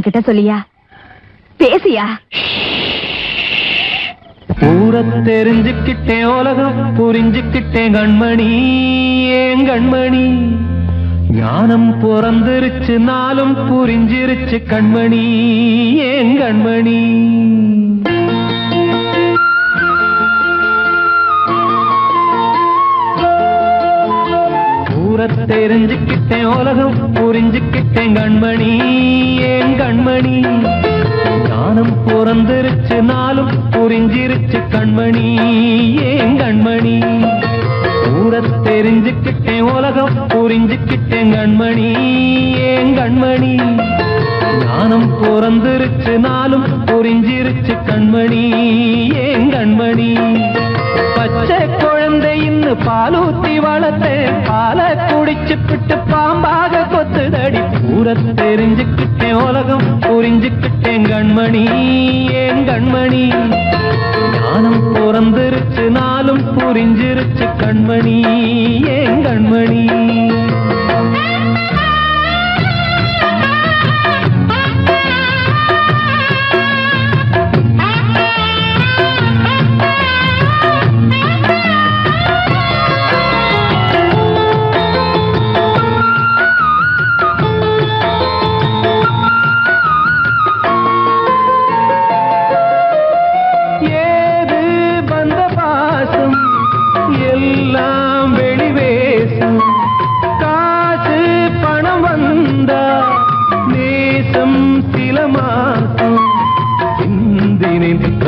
கிட்ட சொல்லியா பேசியா? ஊர தெரிஞ்சுக்கிட்டேன், உலகம் புரிஞ்சுக்கிட்டேன் கண்மணி, ஏன் கண்மணி. ஞானம் பிறந்திருச்சு, நாளும் புரிஞ்சிருச்சு கண்மணி, ஏன் கண்மணி. ஊர தெரிஞ்சுக்கிட்டேன், உலகம் புரிஞ்சுக்கிட்டேன் கண்மணி, ஏன் கண்மணி. ஞானம் பிறந்திருச்சு, நாளும் புரிஞ்சிருச்சு கண்மணி, ஏன் கண்மணி. ஊர தெரிஞ்சுக்கிட்டேன், உலகம் புரிஞ்சுக்கிட்டேன் கண்மணி, ஏன் கண்மணி. ஞானம் பிறந்திருச்சு, நாளும் புரிஞ்சிருச்சு கண்மணி, ஏன் கண்மணி. பச்சை குழந்தை இன்னும் பாலூத்தி வளர்த்தேன், பாலை குடிச்சு பிட்டு பாம்பாக கொத்துதடி. ஊர தெரிஞ்சுக்கிட்டேன், உலகம் புரிஞ்சுக்கிட்டேன் கண்மணி, ஏன் கண்மணி. ஞானம் பிறந்திருச்சு, நாளும் புரிஞ்சிருச்சு கண்மணி, ஏன் கண்மணி.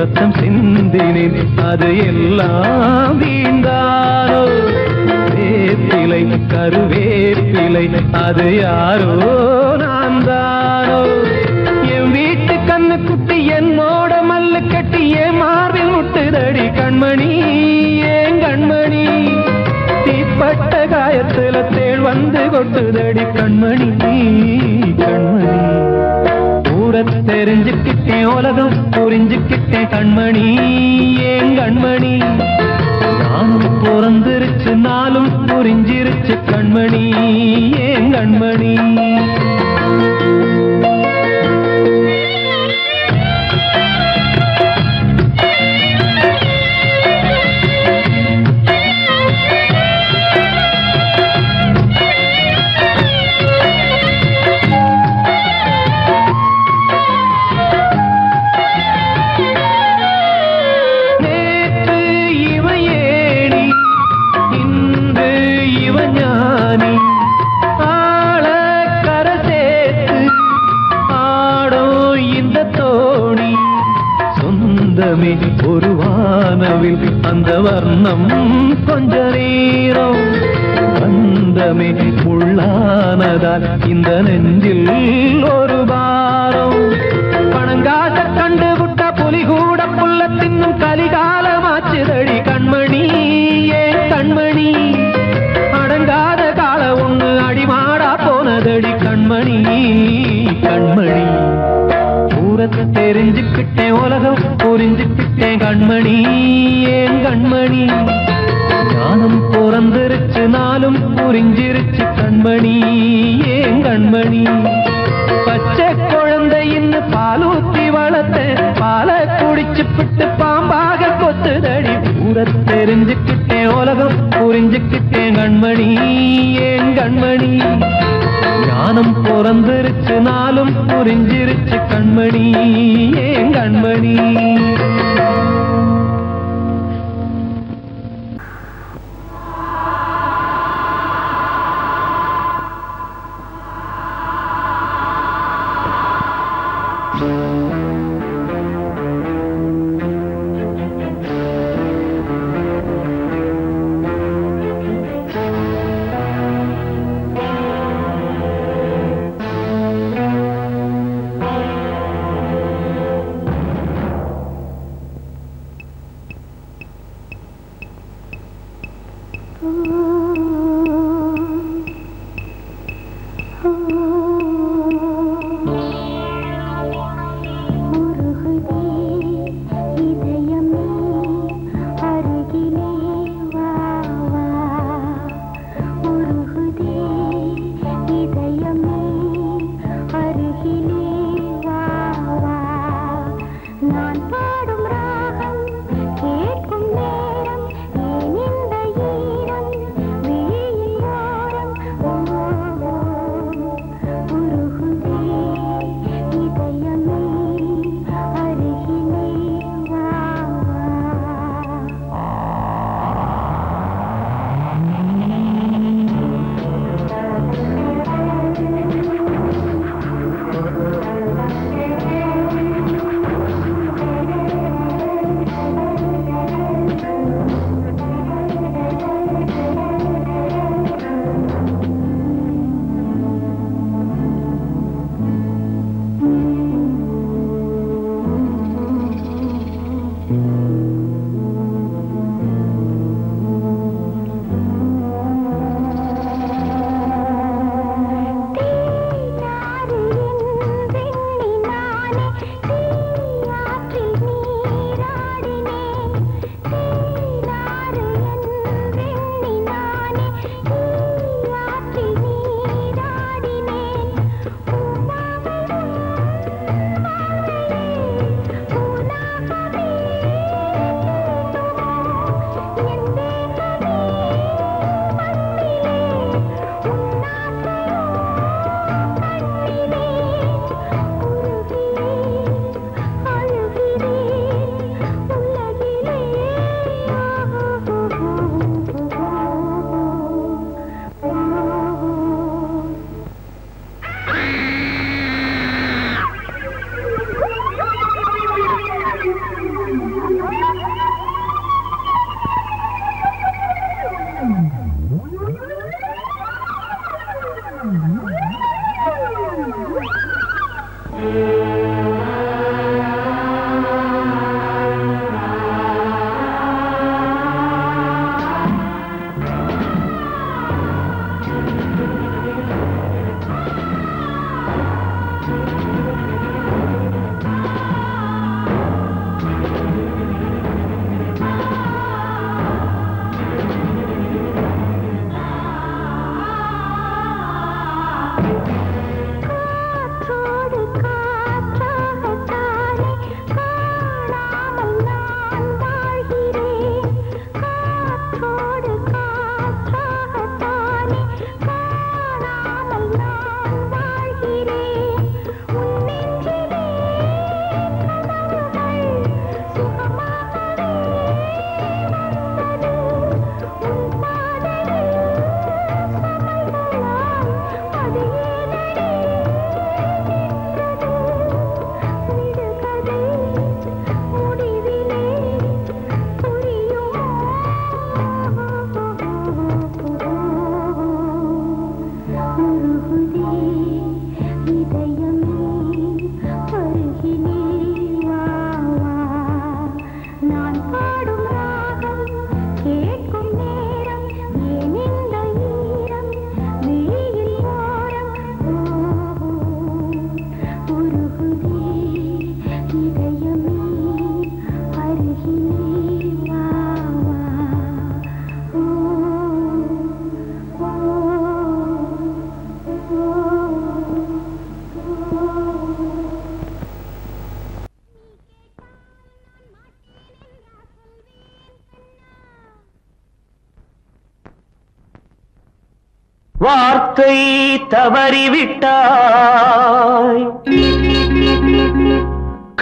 ரத்தம் சிந்தினேன், அது எல்லாம் வீண்டாரோ. வேப்பிலை கருவேப்பிலை, அது யாரோ நான் தானோ. என் வீட்டு கண்ணு குட்டி என்னோட மல்லு கட்டி என் மார்பில் முட்டுதடி கண்மணி, ஏன் கண்மணி. தீப்பட்ட காயத்துல தேள் வந்து கொட்டுதடி கண்மணி, கண்மணி. தெரிஞ்சுக்கிட்டேன், உலகம் புரிஞ்சுக்கிட்டேன் கண்மணி, ஏன் கண்மணி. நானும் பிறந்திருச்சு, நாளும் புரிஞ்சிருச்சு கண்மணி, ஏன் கண்மணி. ஒரு வானவில் அந்த வர்ணம் கொஞ்ச நேரம் வந்தமே முள்ளானதால் இந்த நெஞ்சில் ஒரு பாரம். பணங்காட்ட கண்டு விட்ட புலி கூட புல்ல தின்னும் கலிகாலமாச்சுதடி கண்மணி, ஏன் கண்மணி. அடங்காத கால ஒண்ணு அடிமாடா போனதடி கண்மணி, கண்மணி. தெரிஞ்சுக்கிட்டேன், உலகம் புரிஞ்சுக்கிட்டேன் கண்மணி, ஏன் கண்மணி. ஞானம் பிறந்திருச்சு, நாளும் புரிஞ்சிருச்சு கண்மணி, ஏன் கண்மணி. பச்சை குழந்தை இன்னும் பாலூத்தி வளர்த்தேன், பாலை குடிச்சு பிட்டு பாம்பாக கொத்துதடி. ஊர தெரிஞ்சுக்கிட்டேன், உலகம் புரிஞ்சுக்கிட்டேன் கண்மணி, ஏன் கண்மணி. ஞானம் பிறந்திருச்சு, நாளும் புரிஞ்சிருச்சு கண்மணி, ஏன் கண்மணி. வார்த்தை தவறிவிட்டாய்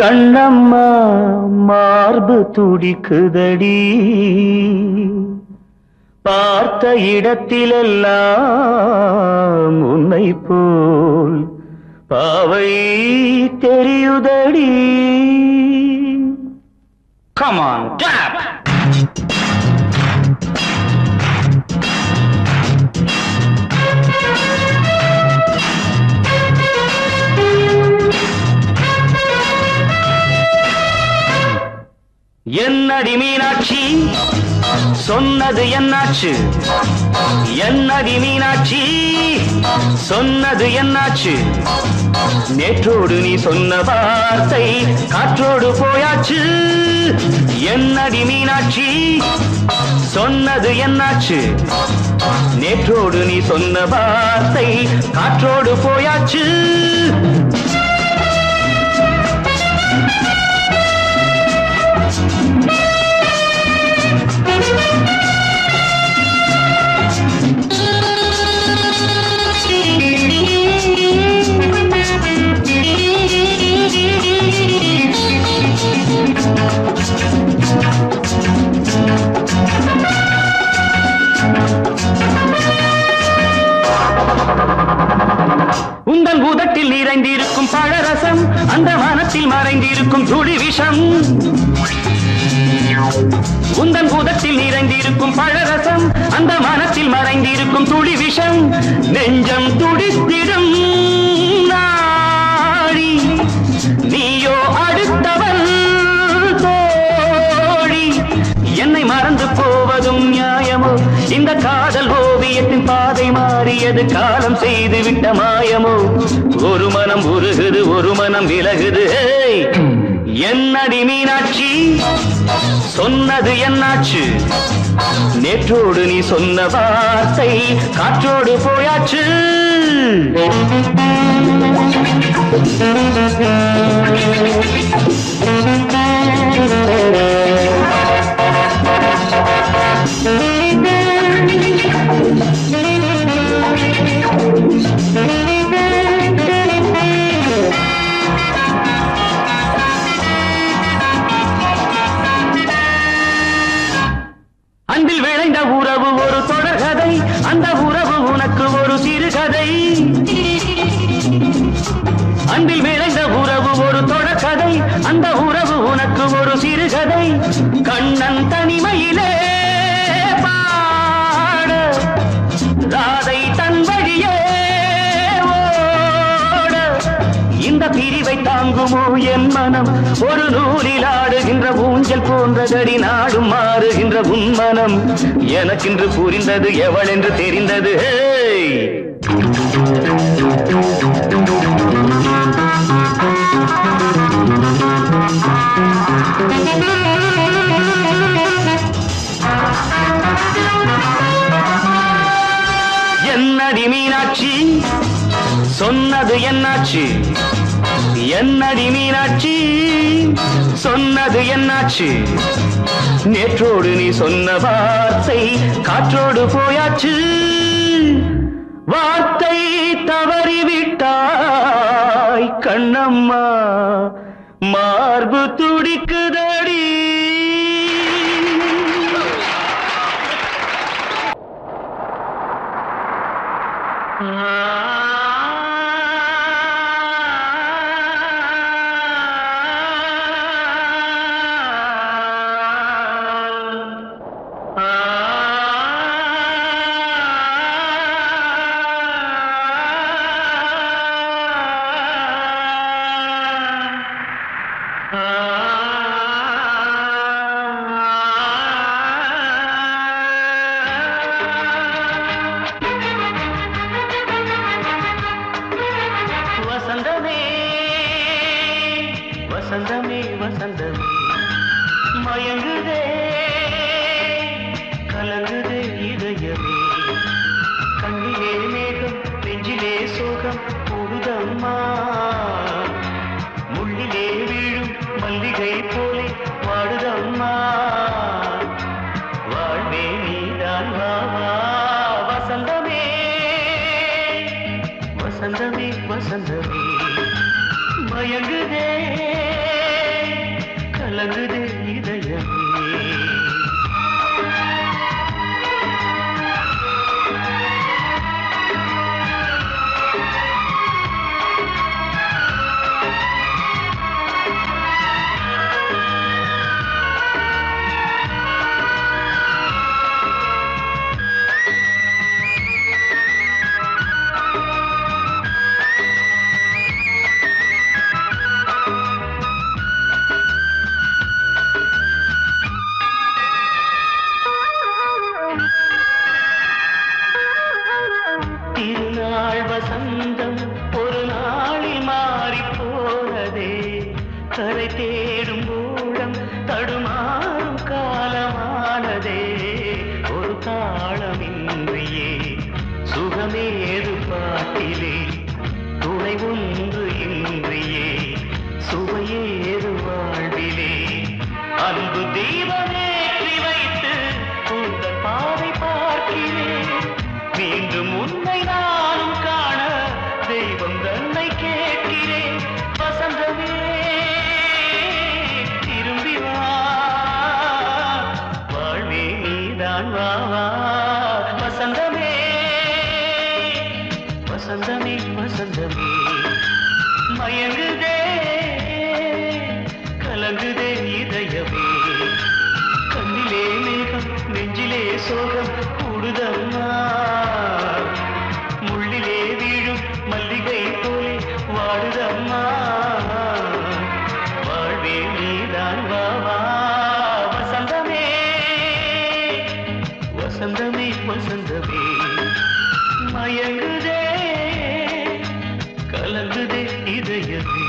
கண்ணம்மா மார்பு துடிக்குதடி பார்த்த இடத்திலெல்லாம் உன்னை போல் பாவை தெரியுதடி. Come on, clap! என்னடி மீனாட்சி சொன்னது என்னாச்சு? என்னடி மீனாட்சி சொன்னது என்னாச்சு? நேற்றோடு நீ சொன்ன வார்த்தை காற்றோடு போயாச்சு. என்னடி மீனாட்சி சொன்னது என்னாச்சு? நேற்றோடு நீ சொன்ன வார்த்தை காற்றோடு போயாச்சு. உந்தன் உதட்டில் நிறைந்திருக்கும் பழரசம் அந்த மனத்தில் மறைந்திருக்கும் துளி விஷம். உந்தன் உதட்டில் நிறைந்திருக்கும் பழரசம் அந்த மனத்தில் மறைந்திருக்கும் துளி விஷம். நெஞ்சம் துடித்திடும் நாடி நீயோ அடுத்தவன் தோழி. என்னை மறந்து போவதும் நியாயமோ? இந்த காதல் ஓவியத்தின் பாதை மாறியது காலம் செய்து விட்ட மாயமோ? ஒரு மனம் உருகுது ஒரு மனம் விலகுது. என்னடி மீனாட்சி சொன்னது என்னாச்சு? நேற்றோடு நீ சொன்ன வார்த்தை காற்றோடு போயாச்சு. அன்பில் விளைந்த உறவு ஒரு தொடர்கதை, அந்த உறவு உனக்கு ஒரு சிறுகதை. அன்பில் விளைந்த உறவு ஒரு தொடர்கதை, அந்த உறவு உனக்கு ஒரு சிறுகதை. கண்ணன் தனிமையிலே பாட ராதை தன் வழியே ஓட இந்த பிரிவை தாங்குமோ என் மனம் ஒரு நூலில் ஆடுகின்ற ஊஞ்சல் போன்றதடி நாடும் மாறுகின்ற உன்மனம் எனக்கென்று புரிந்தது எவள் என்று தெரிந்தது என்னடி மீனாட்சி சொன்னது என்னாச்சு என்னடி மீனாட்சி சொன்னது என்னாச்சு நேற்றோடு நீ சொன்ன வார்த்தை காற்றோடு போயாச்சு வார்த்தை தவறிவிட்டாய் கண்ணம்மா மார்பு துடிக்குதடி வசந்தமே வசந்தமே மயங்குதே கலங்குதே இதயமே கண்ணிலே மேகம் நெஞ்சிலே சோகம் கூடுதம்மா முள்ளிலே வீழும் மல்லிகை போலே வாடுதம்மா வாழ்வே நீதான் வாவா வசந்தமே வசந்தமே வசந்தமே மயங்குதே கலங்குதே இதயமே திருநாள் வசந்தம் ஒரு நாளில் மாறி போனதே கரை தேடும் ஊழம் தடுமாறும் காலமானதே ஒரு தாளமின்றியே சுகமேது பாட்டிலே துணை ஒன்று இன்றியே சுவையேது வாழ்விலே அன்பு தீபமேற்றி வைத்து உங்கள் பாதை பார்க்கிறேன் மீண்டும் உன்னை நானும் காண தெய்வம் தன்னை கேட்கிறேன் வசந்தமே திரும்பி வா வாழ்வே நீதான் வா வசந்தமே வசந்தமே வசந்தமே மயங்குதே கலங்குதே இதயமே கண்ணிலே மேகம் நெஞ்சிலே சோகம் கூடுதம்மா முள்ளிலே வீழும் மல்லிகை போலே வாடுதம்மா வாழ்வே நீதான் வா வசந்தமே வசந்தமே வசந்தமே மயங்குதே கலங்குதே இதயமே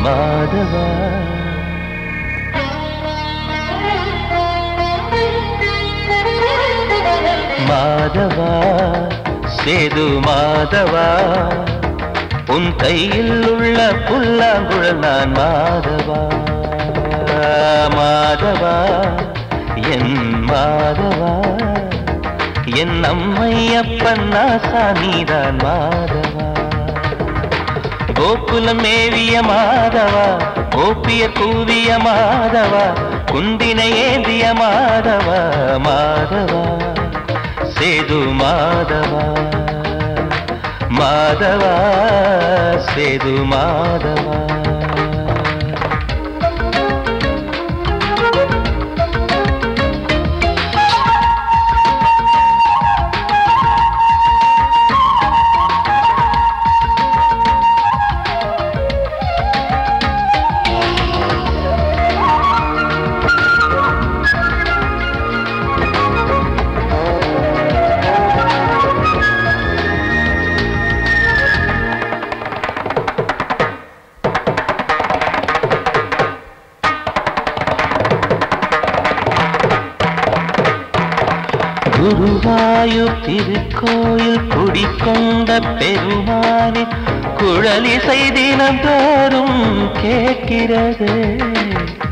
மாதவா மாதவா சேது மாதவா உன் கையில் உள்ள புல்லாங்குழல் நான் மாதவா மாதவா என் மாதவா என் அம்மையப்பன் நாசா நீதான் மாதவா கோகுலம் மேவிய மாதவா கோப்பிய கூவிய மாதவா குந்தினை ஏந்திய மாதவா மாதவா சேது மாதவா மாதவா சேது மாதவா. குருவாயூர் திருக்கோயில் குடிக்கொண்ட பெருமானே குழலிசை தினந்தோறும் கேட்கிறது.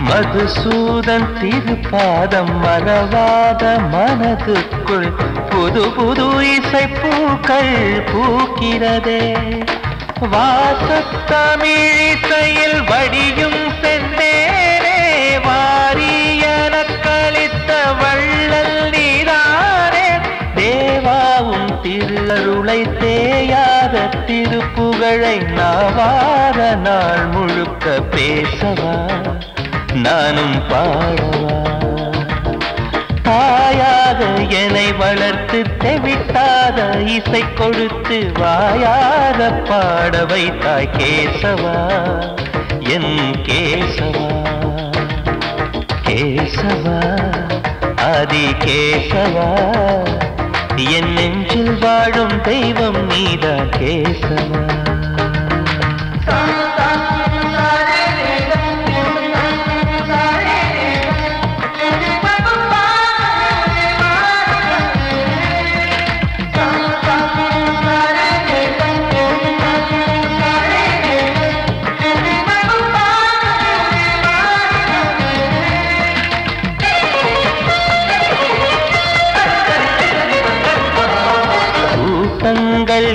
மதுசூதன் திருப்பாதம் மறவாத மனதுக்குள் புது புது இசைப்பூக்கள் பூக்கிறதே. வாசத்தமிழிசையில் வடியும் செந்தேனே வாரியன கழித்த வள்ளல் நீதானே. தேவாவும் திருஅருளை தேயாத திருப்புகழை நாவார நாள் முழுக்க பேசவா நானும் பாடவா. தாயாக என்னை வளர்த்து தெவிட்டாத இசை கொடுத்து வாயார பாட வைத்தாய் கேசவா என் கேசவா. கேசவா ஆதி கேசவா என் நெஞ்சில் வாழும் தெய்வம் நீதான் கேசவா.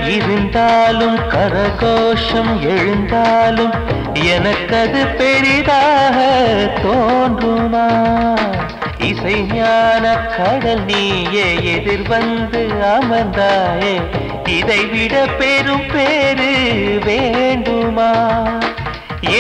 இருந்தாலும் கரகோஷம் எழுந்தாலும் எனக்கது பெரிதாக தோன்றுமா. இசை ஞான கடல் நீயே எதிர்வந்து அமர்ந்தாயே இதைவிட பெரும் பேரு வேண்டுமா.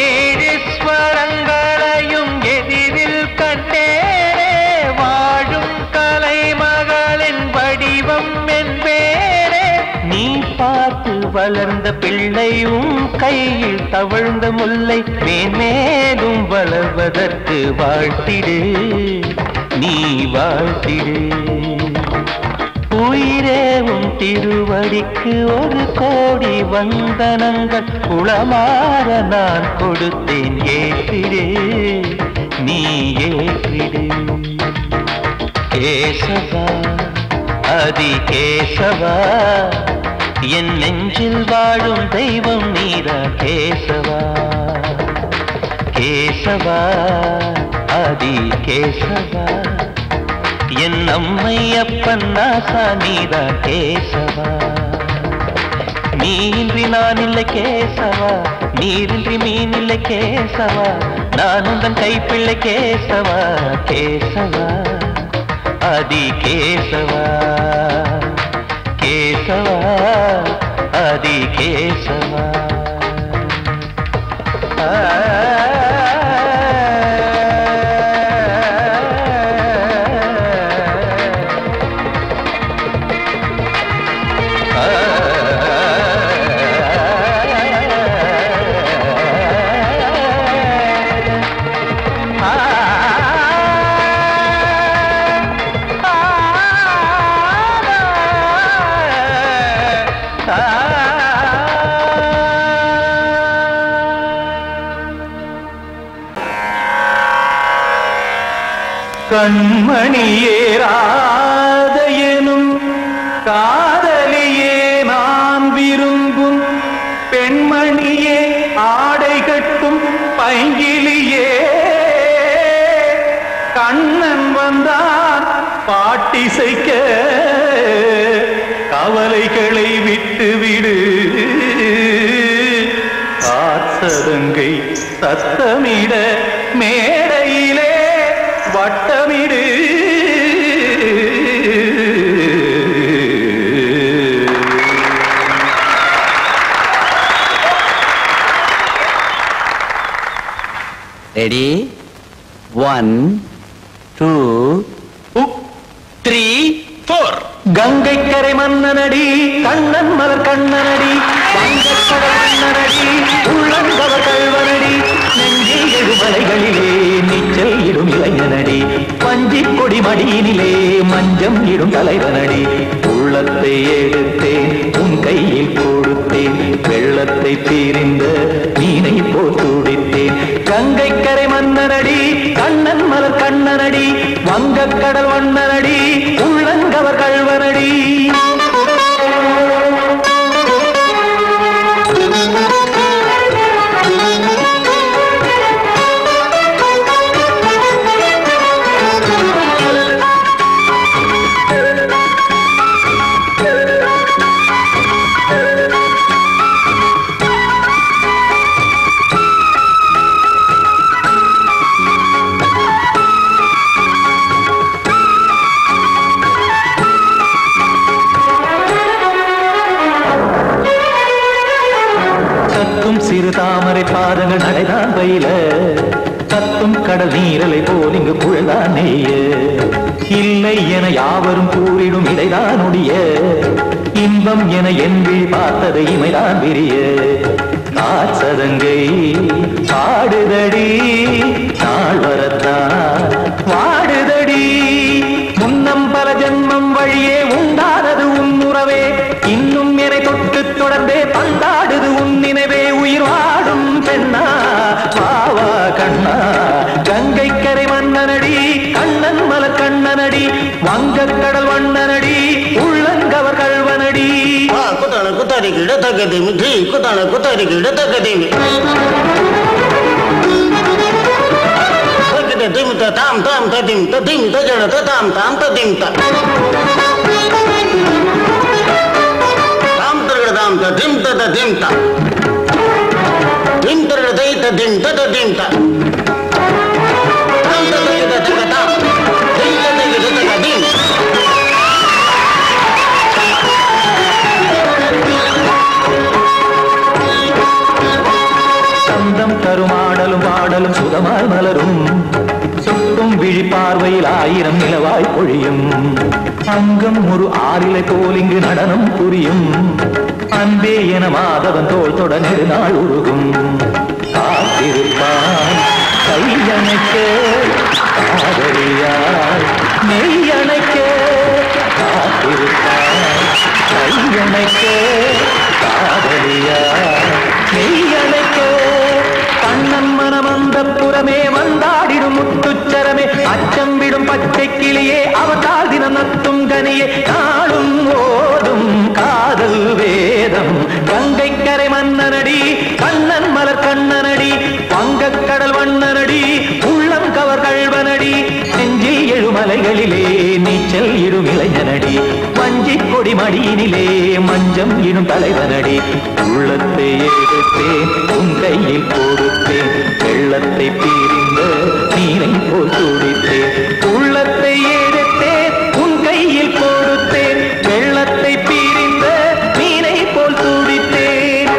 ஏழு ஸ்வரங்களையும் எதிரில் கண்டேனே வாழும் கலைமகளின் வடிவம் என்பேனே. நீ பார்த்து வளர்ந்த பிள்ளையும் கையில் தவழ்ந்த முல்லை மேன்மேலும் வளர்வதற்கு வாழ்த்திடு நீ வாழ்த்திடு. உயிரேவும் திருவடிக்கு ஒரு கோடி வந்தனங்கள் உளமாற நான் கொடுத்தேன் ஏற்றிடு நீ ஏற்றிடு. கேசவா ஆதி கேசவா என் நெஞ்சில் வாழும் தெய்வம் நீதான் கேசவா. கேசவா ஆதி கேசவா என் அம்மை அப்பன் நாசா நீதான் கேசவா. நீன்றி நான் இல்லை கேசவா நீரின்றி மீன் இல்லை கேசவா நான் உந்தன் கைப்பிள்ளை கேசவா. கேசவா ஆதி கேசவா கேசவா ஆதி கேசவா. கண்மணியே ராதையெனும் காதலியே நான் விரும்பும் பெண்மணியே ஆடை கட்டும் பைங்கிலியே. கண்ணன் வந்தான் பாட்டிசைக்க கவலைகளை விட்டுவிடு. காத்ததங்கை சத்தமிட மேடையிலே வட்டமிடு. ரெடி 1 2 3 4 கங்கை கரை மன்னனடி கண்ணன் மலர் கண்ணனடி வங்கக்கடல் மன்னனடி உள்ளங்கவர் கல்வனடி நெஞ்சில் எழுமலைகளிலே நீச்சல் இடும் இளைஞனடி பஞ்சி கொடி மடியினிலே மஞ்சம் இடும் தலைவனடி உள்ளத்தை எடுத்தேன் உன் கையில் கொடுத்தேன் வெள்ளத்தை தீரிந்த மீனை போல் துடித்தேன் கங்கை கரை மன்னனடி கண்ணன் மலர் கண்ணனடி வங்கக்கடல் மன்னனடி உள்ளங்கவர் கல்வனடி சிறு தாமரை பாதங்கள் நடைதான் பயில கத்தும் கடல் நீரலை போல் இங்கு புழதான் நெய்ய இல்லை என யாவரும் கூறிடும் இடைதான் உடைய இன்பம் என என்பி பார்த்தது இமைதான் விரிய காற்சதங்கை பாடுதடி நாள் வரத்தான் வாடுதடி முன்னம் பல ஜென்மம் வழியே உண்டானது உன் உறவே இன்னும் என்னை தொட்டு தொடர்ந்தே பந்தாடுது உன் நினைவே உயிர் வாடும் பெண்ணா வாவா கண்ணா கங்கை கரை மன்னனடி கண்ணன் மலர் கண்ணனடி வங்கக்கடல் வண்ணனடி உள்ளங்கவர் கல்வனடி குத்தான குத்தாரி கிட தக்கதேமி ஜி குத்தான குத்தாரி கிட தக்கதேமி திம் தாம் தாம் ததிம் ததிம் தஜட தாம் தாம் ததிம் தாம் தர்கட தாம் ததிம் ததிம் தாம் திம் தர்கட தை ததிம் ததிம் தாம் தாம் தர்கட தக தாம் திம் தர்கட ததிம் சந்தம் கருமாடலும் பாடலும் சுகமாய் மலரும் சுட்டும் விழி பார்வையில் ஆயிரம் நிலவாய் பொழியும் அங்கம் ஒரு ஆறிலை போல் இங்கு நடனம் புரியும் அன்பே என மாதவன் தோல் தொட நெடுநாள் உருகும் காத்திருப்பான் கையணைக்க காதலியார் மெய்யணைக்க காத்திருப்பான் கையணைக்க காதலியார் மெய்யணைக்க கண்ணன் மனமந்த புறமே வந்தாடிடும் முத்துச்சரமே அச்சம் விடும் பச்சை கிளியே அவதால் தினம் நத்தும் கனியே நாளும் ஓதும் காதல் வேதம் கங்கை கரை மன்னனடி கண்ணன் மலர் கண்ணனடி வங்கக்கடல் வண்ணனடி உள்ளம் கவர் கல்வனடி நெஞ்சில் எழுமலைகளிலே நீச்சல் இடும் இளைஞனடி வஞ்சி கொடி மடியினிலே மஞ்சம் இடும் தலைவனடி உள்ளத்தை எடுத்தேன் உன் கையில் கொடுத்தேன் வெள்ளத்தை பீரிந்த நீரை போல் துடித்தேன் உள்ளத்தை எடுத்தேன் உன் கையில் கொடுத்தேன் வெள்ளத்தை பீரிந்த நீரை போல் துடித்தேன்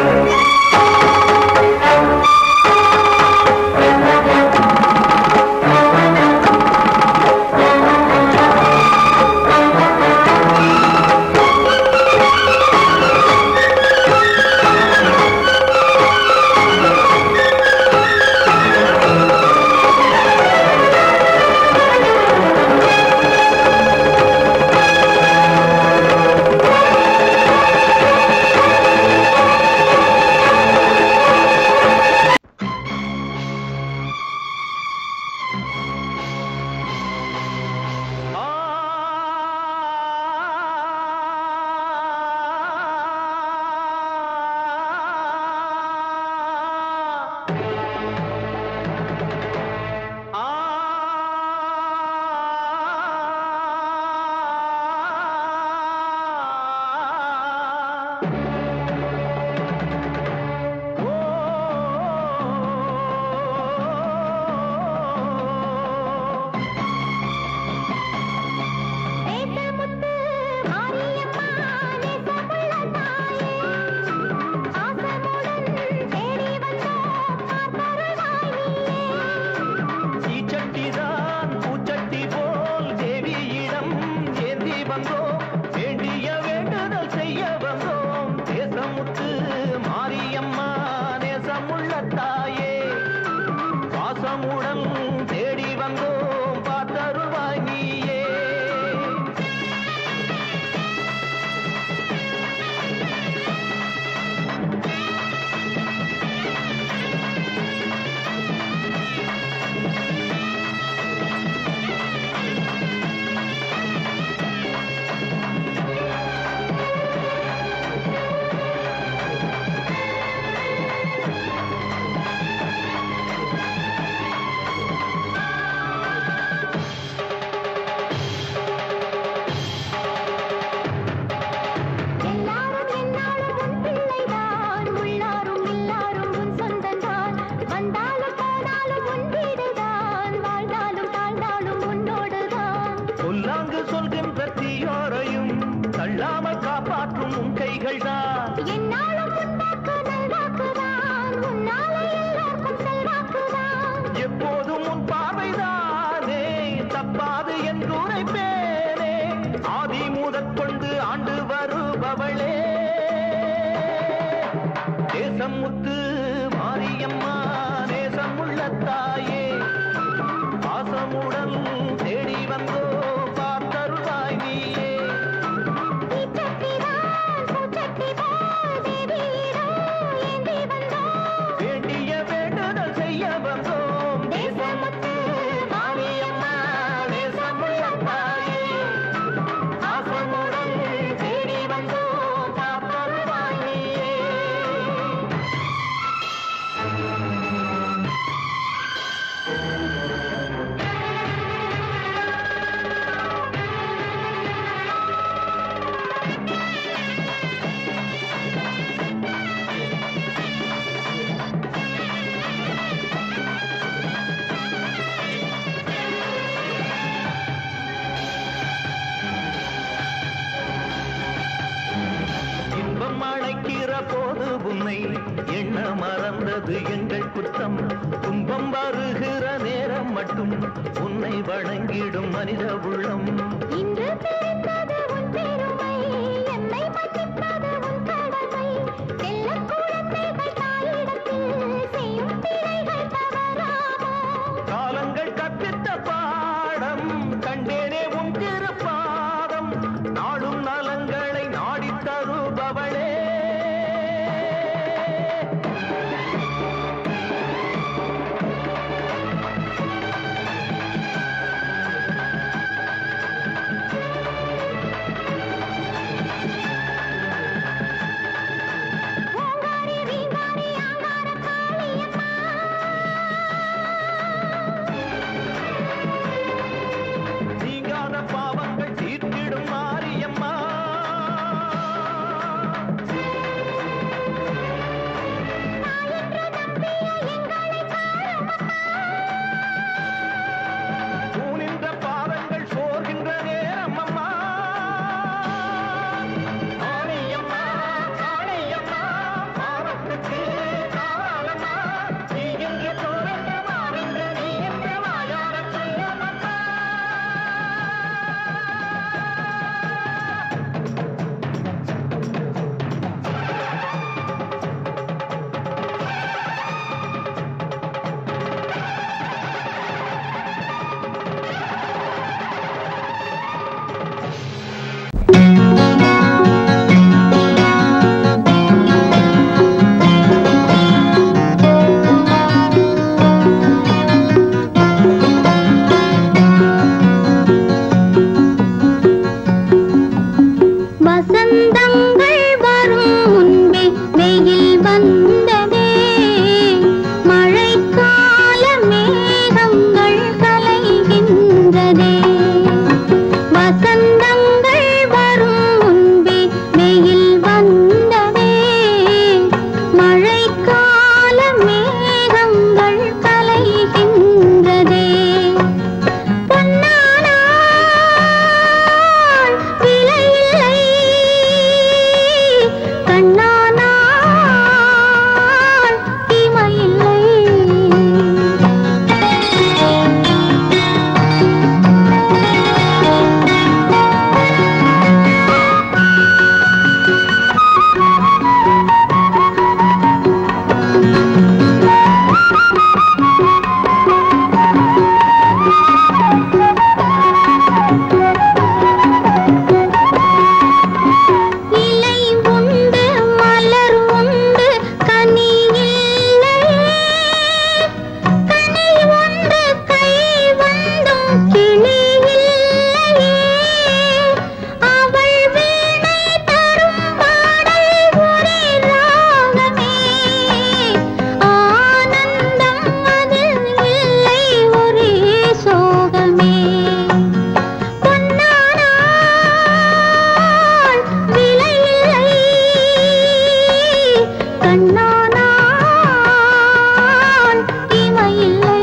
பொய்கள் தான். என்னாலும் உண்டாக்கு நல்வாக்குதான், உன்னாலே எல்லோருக்கும் செல்வாக்குதான். எப்போதும் உன் பார்வைதானே தப்பாது என்று உரைப்பேனே. ஆதி முதற்கொண்டு ஆண்டு வருபவளே தேசம் முத்து மாரியம்மா, நேசம் உள்ள தாயே, பாசமுடன் தேடி வந்தோ பார்த்தருவாய் நீயே. வேண்டிய வேண்டுதல் செய்ய வந்தோம். தேசம் முத்து மாரியம்மா, நேசமுள்ள தாயே, பாசமுடன் தேடி வந்தோ பார்த்தருவாய் நீயே. இன்பம் அழைக்கிற போது உன்னை எண்ண மறந்தது எங்கள் குற்றம். துன்பம் வருகிற நேரம் மட்டும் உன்னை வணங்கிடும் மனித உள்ளம். இன்று தெரிந்தது உன் பெருமை, என்னை மதிப்பது உன் கடமை. செல்லக் குழந்தைகள் தாயிடத்தில் செய்யும் பிழைகள் தவறாமோ? காலங்கள் கற்பித்த பாடம் கண்டேனே உன் திருப்பாதம். நாடும் நலங்களை நாடித் தருபவளே ஓங்காரி வீங்காரி ஆங்கார காளியம்மா, நீங்காத பாவங்கள் தீர்த்திடும் மாரியம்மா. என்று நம்பிய எங்களை பாருமம்மா. தூணின்ற பாதங்கள் சோர்கின்ற நேரம் அம்மா. மாரியம்மா, காளியம்மா, பாவத்துக்கு காரணம்மா. நீ என்று தோன்ற மாறின்ற நீ என்று வாயார சொல்லமம்மா. வசந்தங்கள் வரும் முன்பே வெயில் வந்ததே, மழைக்கால மேகங்கள் கலைகின்றதே. வசந்தங்கள் வரும் முன்பே வெயில் வந்ததே, மழைக்கால மேகங்கள் கலைகின்றதே. பொன்னானாள் விலையில்லை, கண்ணானாள் இமையில்லை. இலை உண்டு மலர் உண்டு கனி இல்லையே, கனி உண்டு கை வந்தும் கிளி இல்லையே. அவள் வீணை தரும் பாடல் ஒரே ராகமே, ஆனந்தம் அதில் இல்லை ஒரே சோகமே. பொன்னானாள் விலையில்லை, கண்ணானாள் இமையில்லை.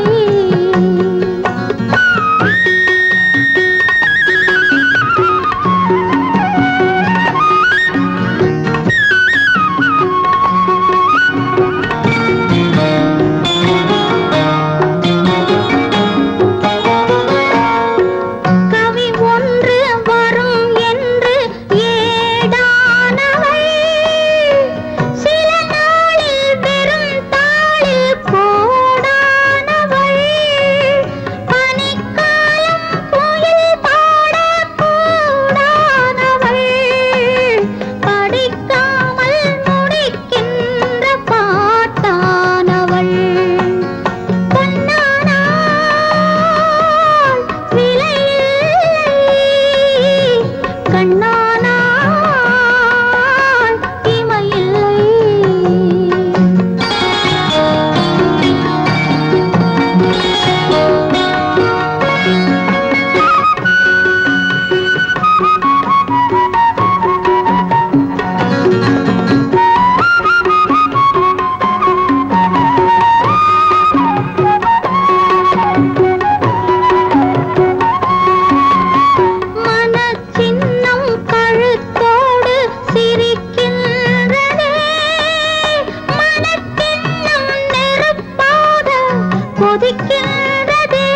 கொதிக்கின்றதே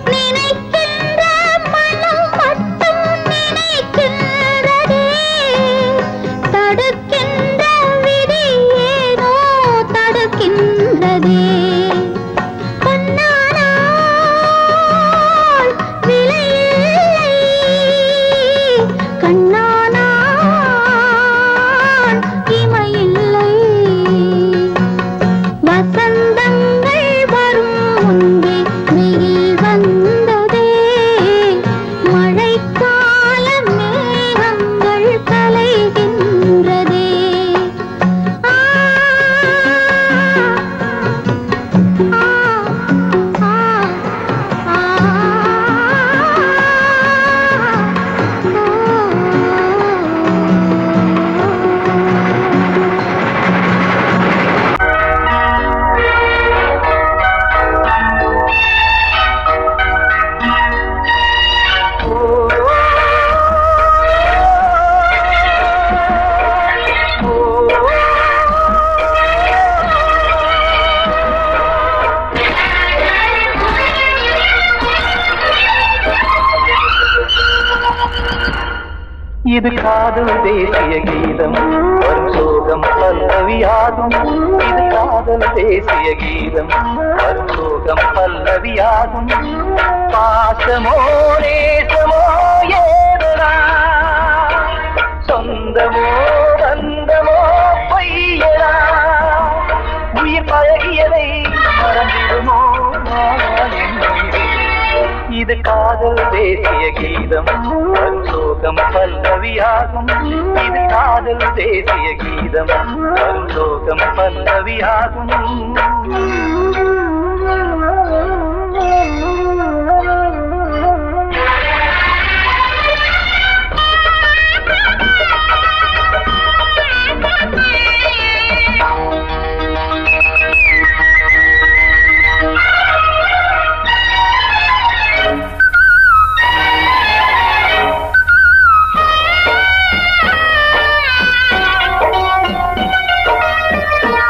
நினைக்கின்ற மனம் மட்டும் நினைக்கின்றதே தடுக்கின்ற விதி ஏனோ தடுக்கின்றதே கண்ணானால் விலையில்லை கண்ணானால் இமையில்லை வசந்தங்கள் வரும் முன்பே வெயில் வந்ததே மழைக்கால மேகங்கள் கலைகின்றதே ஆ ஆ ஆ இது காதல் தேசிய கீதம் வரும் சோகம் பல்லவியாகும் இது காதல் தேசிய கீதம் வரும் சோகம் பல்லவியாகும் பாசமோ நேசமோ ஏதனா சொந்தமோ பந்தமோ பொய்யனா உயிர் பழகியதை மறந்திடுமோ இது காதல் தேசிய கீதம் வரும் சோகம் பல்லவியாகும் இது காதல் தேசிய கீதம் வரும் சோகம் பல்லவியாகும்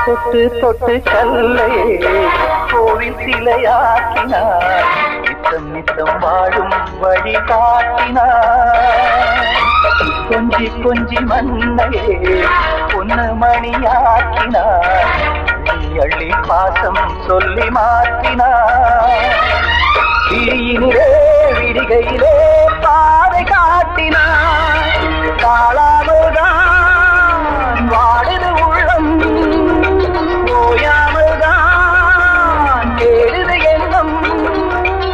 தொட்டு தொட்டு கல்லையே கோவில் சிலையாக்கினார் நித்தம் நித்தம் வாழும் வழி காட்டினார் கொஞ்சி கொஞ்சி மண்ணையே பொன்னு மணியாக்கினார் அள்ளி பாசம் சொல்லி மாற்றினார் தீயினிலே விடிகையிலே பாதை காட்டினார் காளாமல்தான் வாடுது உள்ளம் ஓயாமல்தான் கேடுது எண்ணம்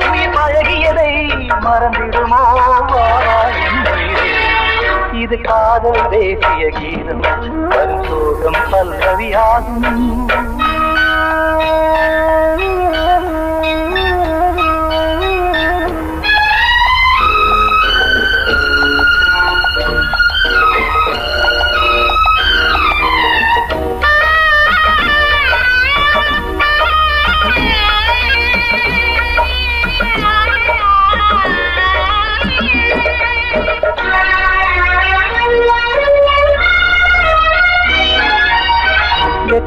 உயிர் பழகியதை மறந்திடுமோ இது காதல் தேசிய கீதம் வரும் சோகம் பல்லவியாகும்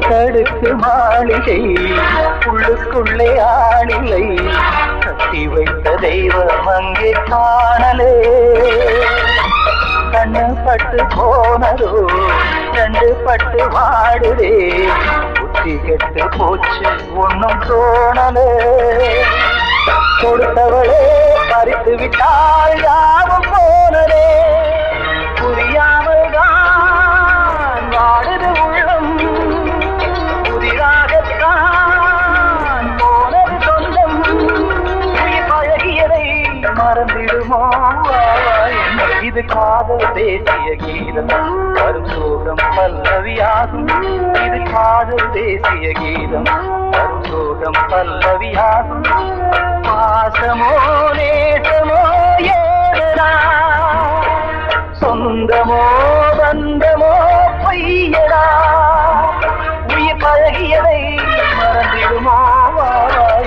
கடுக்கு மாளிகை உள்ளுக்குள்ளே ஆளில்லை கட்டி வைத்த தெய்வம் அங்கே காணலே கண்ணு பட்டு போனதோ ரெண்டு பட்டு வாடுதே புத்தி கெட்டு போச்சு ஒன்னும் தோணலே கொடுத்தவளே பறித்து விட்டால் யாவும் போனதே புரியாமல் தான் வாடுது உள்ளம் புதிராகத்தான் போனது சொந்தம் உயிர் பழகியதை மறந்திடுமோ இது காதல் தேசிய கீதம் வரும் சோகம் பல்லவியாகும் இது காதல் தேசிய கீதம் வரும் சோகம் பல்லவியாகும் பாசமோ நேசமோ ஏதனா சொந்தமோ பந்தமோ பொய்யடா உயிர் பழகியதை மறந்திடுமோ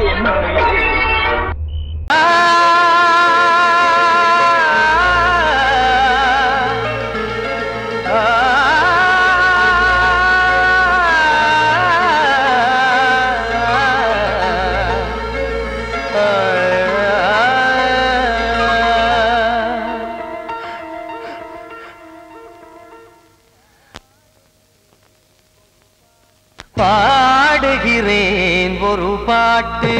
என்னுயிரே பாடுகிறேன் ஒரு பாட்டு.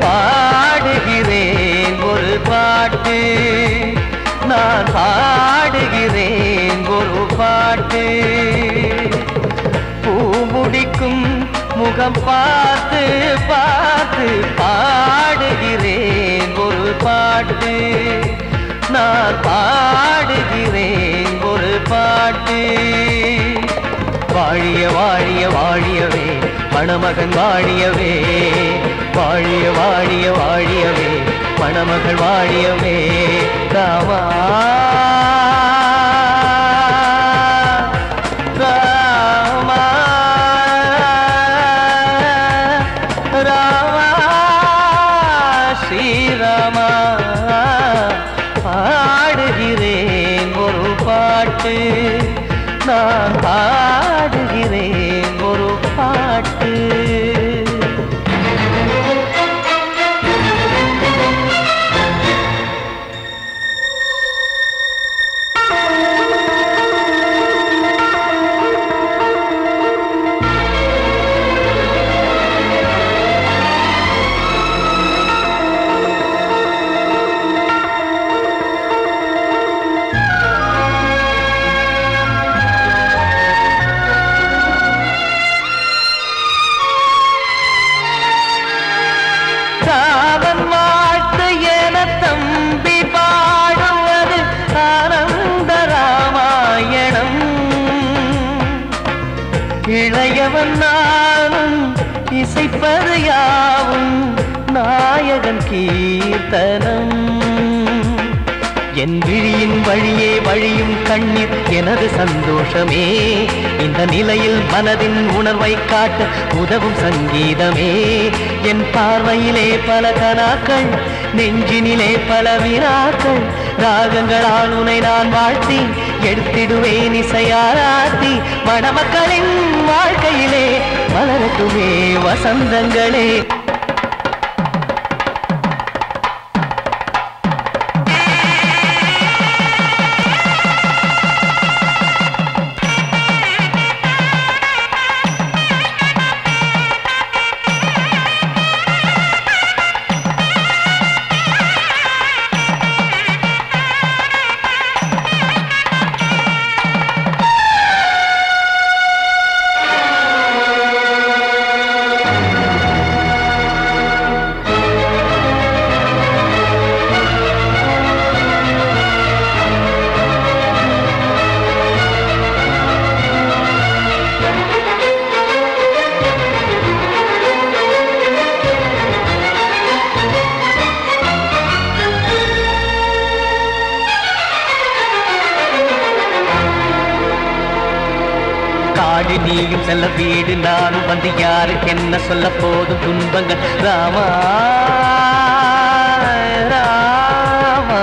பாடுகிறேன் ஒரு பாட்டு, நான் பாடுகிறேன் ஒரு பாட்டு. பூ முடிக்கும் முகம் பார்த்து பார்த்து பாடுகிறேன் ஒரு பாட்டு, நான் பாடுகிறேன் ஒரு பாட்டு. வாழிய வாழிய வாழியவே மணமகன் வாழியவே, வாழிய வாழிய வாழியவே மணமகள் வாழியவே. ராமா ராமா ராமா ஸ்ரீராமா. பாடுகிறேன் ஒரு பாட்டு, நான் பாடுகிறேன் ஒரு பாட்டு. ராமன் வாழ்த்து என தம்பி பாடுவது ஆனந்த ராமாயணம். இளையவன் நானும் இசைப்பது யாவும் நாயகன் கீர்த்தனம். என் விழியின் வழியே வழியும் கண்ணீர் எனது சந்தோஷமே. இந்த நிலையில் மனதின் உணர்வை காட்ட உதவும் சங்கீதமே. என் பார்வையிலே பல கனாக்கள், நெஞ்சினிலே பல வினாக்கள். ராகங்களால் உனை நான் வாழ்த்தி எடுத்திடுவேன் இசையாராத்தி. மணமக்களின் வாழ்க்கையிலே மலரட்டுமே வசந்தங்களே. காடு நீயும் செல்ல வீடு நானும் வந்து யாருக்கு என்ன சொல்ல போதும் துன்பங்கள். ராமா ராமா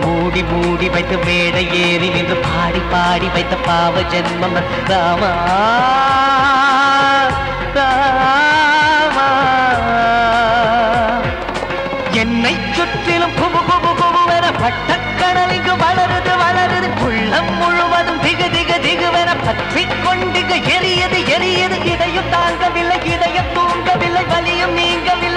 மூடி மூடி வைத்த மேடை ஏறி நின்று பாடி பாடி வைத்த பாவ ஜென்மம். ராமா ராமா என்னை சுற்றிலும் புபு புபு புபுவென பட்டக்கடல் இங்கு வளருது வளருது. உள்ளம் முழுவதும் திகு திகு திகுவென பற்றி கொண்டு எரியது எரியது. இதயம் தாங்கவில்லை இதயம் தூங்கவில்லை வலியும் நீங்கவில்லை.